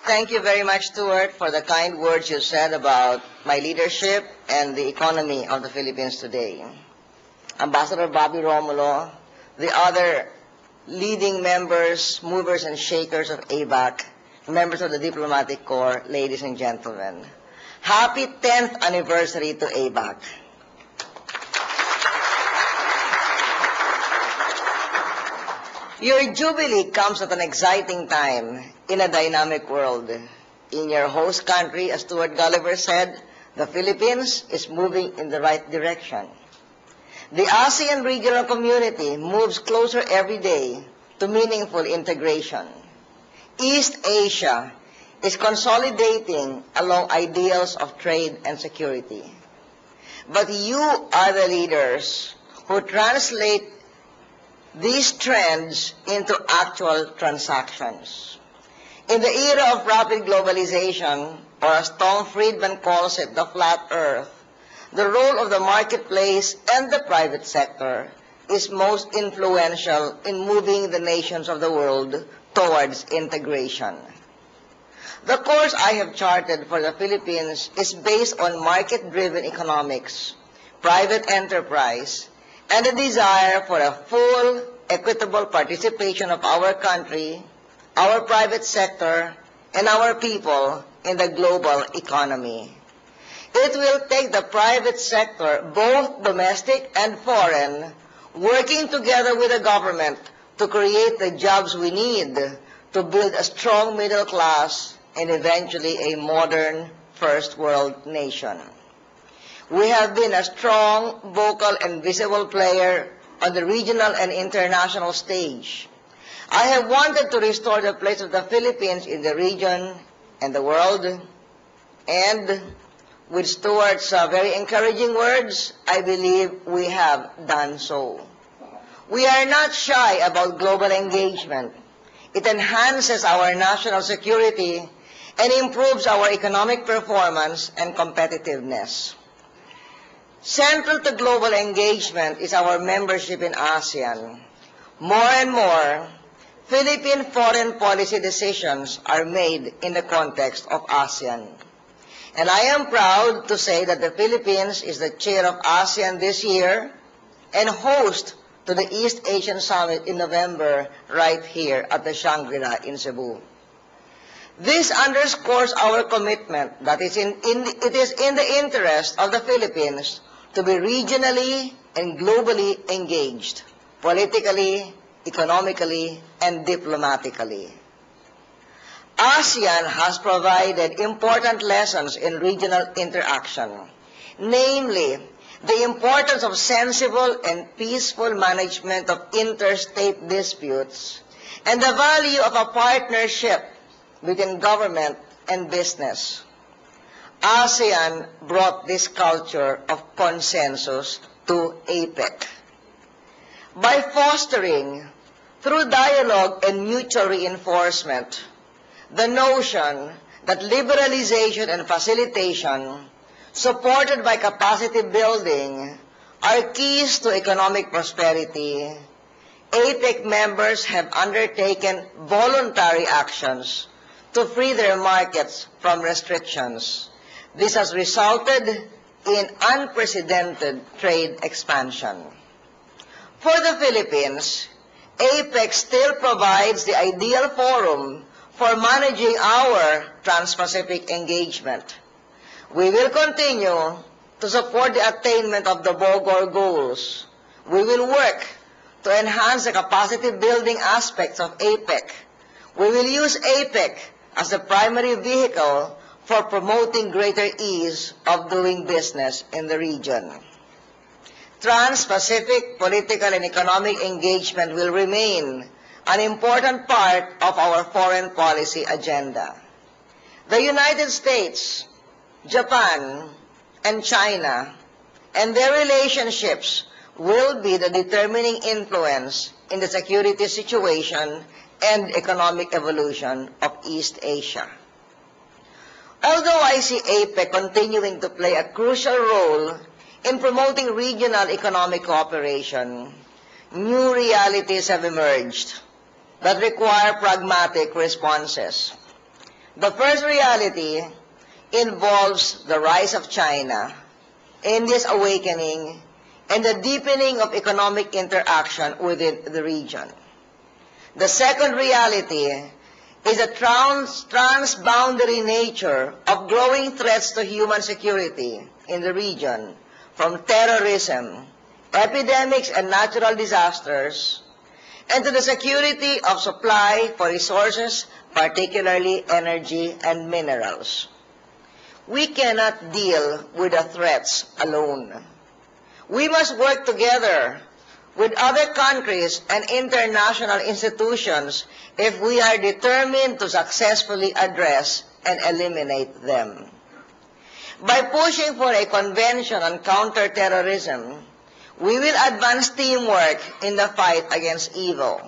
Thank you very much, Stuart, for the kind words you said about my leadership and the economy of the Philippines today. Ambassador Bobby Romulo, the other leading members, movers and shakers of APEC, members of the Diplomatic Corps, ladies and gentlemen. Happy 10th anniversary to APEC. Your jubilee comes at an exciting time in a dynamic world. In your host country, as Stuart Gulliver said, the Philippines is moving in the right direction. The ASEAN regional community moves closer every day to meaningful integration. East Asia is consolidating along ideals of trade and security. But you are the leaders who translate these trends into actual transactions. In the era of rapid globalization, or as Tom Friedman calls it, the flat earth, the role of the marketplace and the private sector is most influential in moving the nations of the world towards integration. The course I have charted for the Philippines is based on market-driven economics, private enterprise, and the desire for a full, equitable participation of our country, our private sector, and our people in the global economy. It will take the private sector, both domestic and foreign, working together with the government to create the jobs we need to build a strong middle class and eventually a modern first world nation. We have been a strong, vocal, and visible player on the regional and international stage. I have wanted to restore the place of the Philippines in the region and the world, and with Stuart's very encouraging words, I believe we have done so. We are not shy about global engagement. It enhances our national security and improves our economic performance and competitiveness. Central to global engagement is our membership in ASEAN. More and more, Philippine foreign policy decisions are made in the context of ASEAN. And I am proud to say that the Philippines is the chair of ASEAN this year and host to the East Asian Summit in November right here at the Shangri-La in Cebu. This underscores our commitment that it is in the interest of the Philippines to be regionally and globally engaged, politically, economically, and diplomatically. ASEAN has provided important lessons in regional interaction, namely the importance of sensible and peaceful management of interstate disputes and the value of a partnership between government and business. ASEAN brought this culture of consensus to APEC. By fostering, through dialogue and mutual reinforcement, the notion that liberalization and facilitation, supported by capacity building, are keys to economic prosperity, APEC members have undertaken voluntary actions to free their markets from restrictions. This has resulted in unprecedented trade expansion. For the Philippines, APEC still provides the ideal forum for managing our Trans-Pacific engagement. We will continue to support the attainment of the Bogor goals. We will work to enhance the capacity building aspects of APEC. We will use APEC as the primary vehicle for promoting greater ease of doing business in the region. Trans-Pacific political and economic engagement will remain an important part of our foreign policy agenda. The United States, Japan, and China, and their relationships will be the determining influence in the security situation and economic evolution of East Asia. Although I see APEC continuing to play a crucial role in promoting regional economic cooperation, new realities have emerged that require pragmatic responses. The first reality involves the rise of China, India's awakening, and the deepening of economic interaction within the region. The second reality is the transboundary nature of growing threats to human security in the region, from terrorism, epidemics, and natural disasters, and to the security of supply for resources, particularly energy and minerals. We cannot deal with the threats alone. We must work together with other countries and international institutions if we are determined to successfully address and eliminate them. By pushing for a convention on counterterrorism, we will advance teamwork in the fight against evil.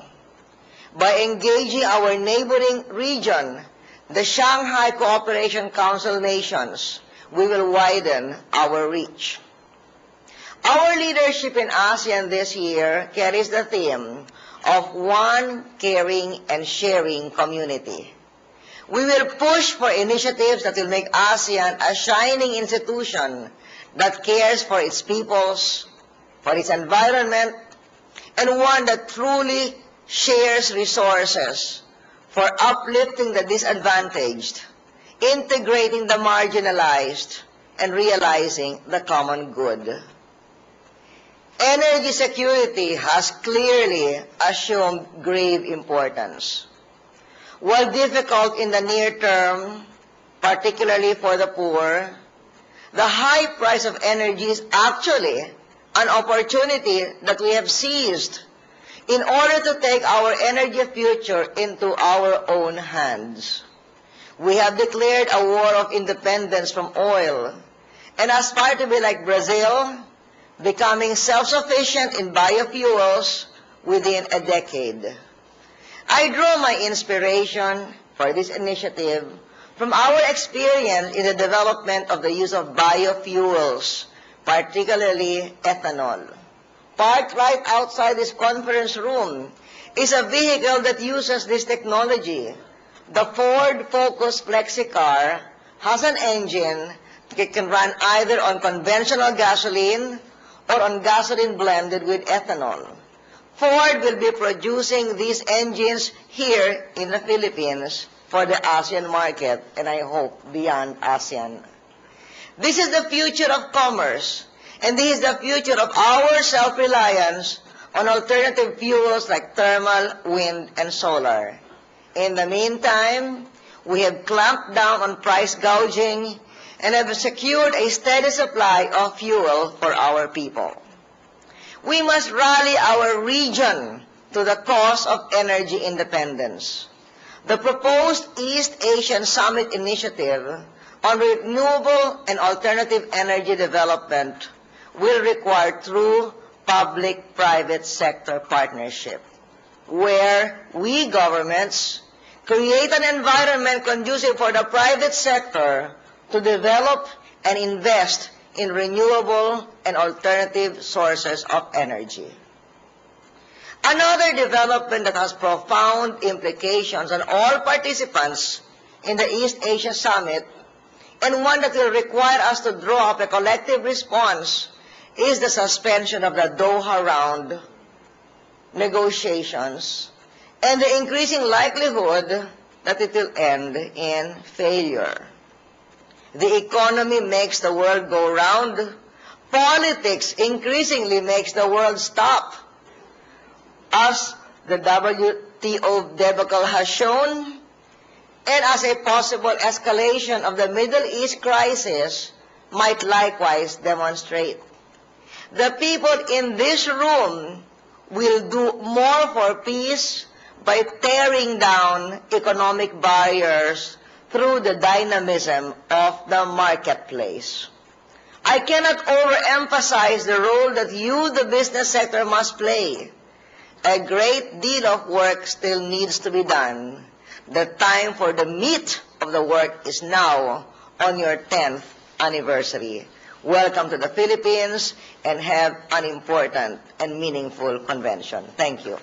By engaging our neighboring region, the Shanghai Cooperation Council nations, we will widen our reach. Our leadership in ASEAN this year carries the theme of one caring and sharing community. We will push for initiatives that will make ASEAN a shining institution that cares for its peoples, for its environment, and one that truly shares resources for uplifting the disadvantaged, integrating the marginalized, and realizing the common good. Energy security has clearly assumed grave importance. While difficult in the near term, particularly for the poor, the high price of energy is actually an opportunity that we have seized in order to take our energy future into our own hands. We have declared a war of independence from oil and aspire to be like Brazil, becoming self-sufficient in biofuels within a decade. I draw my inspiration for this initiative from our experience in the development of the use of biofuels, particularly ethanol. Parked right outside this conference room is a vehicle that uses this technology. The Ford Focus Flexi car has an engine that can run either on conventional gasoline or on gasoline blended with ethanol. Ford will be producing these engines here in the Philippines for the ASEAN market, and I hope beyond ASEAN. This is the future of commerce, and this is the future of our self-reliance on alternative fuels like thermal, wind, and solar. In the meantime, we have clamped down on price gouging and have secured a steady supply of fuel for our people. We must rally our region to the cause of energy independence. The proposed East Asian Summit Initiative on renewable and alternative energy development will require true public-private sector partnership, where we governments create an environment conducive for the private sector to develop and invest in renewable and alternative sources of energy. Another development that has profound implications on all participants in the East Asia Summit, and one that will require us to draw up a collective response, is the suspension of the Doha round negotiations and the increasing likelihood that it will end in failure. The economy makes the world go round. Politics increasingly makes the world stop. As the WTO debacle has shown, and as a possible escalation of the Middle East crisis might likewise demonstrate. The people in this room will do more for peace by tearing down economic barriers through the dynamism of the marketplace. I cannot overemphasize the role that you, the business sector, must play. A great deal of work still needs to be done. The time for the meat of the work is now on your 10th anniversary. Welcome to the Philippines and have an important and meaningful convention. Thank you.